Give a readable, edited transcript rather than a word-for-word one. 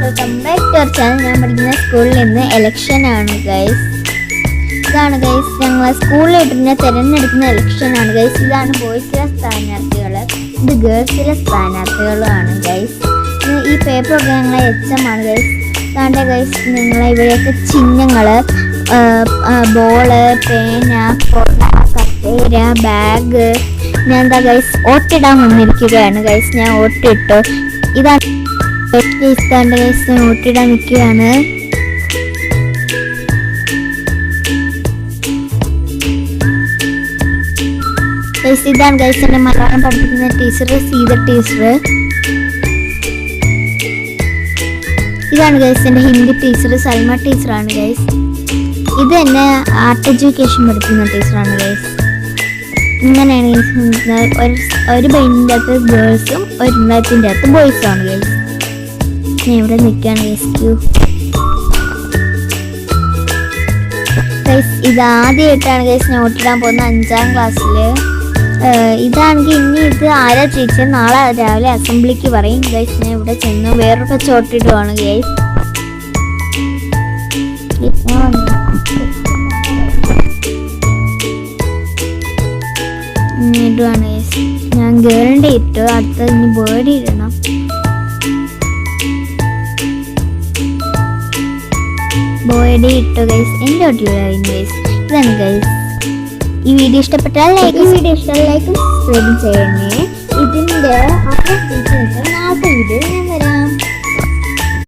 Welcome back to our channel. ഞാൻ പഠിക്കുന്ന സ്കൂളിൽ നിന്ന് ഇലക്ഷൻ ആണ് ഗൈസ്. ഇതാണ് ഗൈസ് ഞങ്ങളെ സ്കൂളിൽ ഇട്ടിരുന്ന തിരഞ്ഞെടുക്കുന്ന ഇലക്ഷൻ ആണ് ഗൈസ്. ഇതാണ് ബോയ്സിലെ സ്ഥാനാർത്ഥികൾ, ഇത് ഗേൾസിലെ സ്ഥാനാർത്ഥികളുമാണ് ഗൈസ്. ഈ പേപ്പറൊക്കെ ഞങ്ങളെ എച്ചമാണ് ഗൈസ്. ഇതാണ്ട് ഗൈസ് നിങ്ങളെ ഇവിടെയൊക്കെ ചിഹ്നങ്ങൾ, ബോള്, പേന, കൊട, കസേര, ബാഗ്. ഞാൻ എന്താ ഗൈസ് വോട്ടിടാൻ വന്നിരിക്കുകയാണ് ഗൈസ്. ഞാൻ വോട്ടിട്ടു. ഇതാണ് ഗൈസ് ഞാൻ വോട്ടിടാൻ നിൽക്കുകയാണ്. ഇതാണ് ഗൈസ് എൻ്റെ മലയാളം പഠിപ്പിക്കുന്ന ടീച്ചർ, സീത ടീച്ചർ. ഇതാണ് ഗൈസ് എൻ്റെ ഹിന്ദി ടീച്ചർ, സൽമ ടീച്ചറാണ് ഗൈസ്. ഇത് എന്നെ ആർട്ട് എഡ്യൂക്കേഷൻ പഠിപ്പിക്കുന്ന ടീച്ചറാണ് ഗൈസ്. ഇങ്ങനെയാണ് ഒരു ബെഞ്ചിൻ്റെ അകത്ത് ഗേൾസും ഒരു ബെഞ്ചിൻ്റെ അകത്ത് ബോയ്സും ആണ് ഗൈസ്. ഞാൻ ഇവിടെ നിൽക്കുകയാണ് ഗൈസ്. ഗൈസ് ഇത് ആദ്യമായിട്ടാണ് ഗൈസ് ഞാൻ വോട്ടിടാൻ പോകുന്നത്, 5ാം ക്ലാസ്സിൽ. ഇതാണെങ്കിൽ ഇനി ഇത് ആരാ ടീച്ചർ നാളെ രാവിലെ അസംബ്ലിക്ക് പറയും ഗൈസ്. ഞാൻ ഇവിടെ ചെന്ന് വേറൊക്കെ ചോട്ടിടുവാണ് ഗൈസ്. ഇടുവാണ് ഗൈസ്. ഞാൻ ഗേളിൻ്റെ ഇട്ടു, അടുത്തത് ഇനി ബേർഡ് ഇടണം. ബേർഡ് ഇട്ടു ഗൈസ്. എൻ്റെ വോട്ടിലായി ഗൈസ്. ഇതാണ് ഗൈസ്. ഈ വീഡിയോ ഇഷ്ടപ്പെട്ടാൽ ലൈക്കും സബ്സ്ക്രൈബ് ചെയ്യണേ. ഇതിൻ്റെ നാളത്തെ വീഡിയോ ഞാൻ വരാം.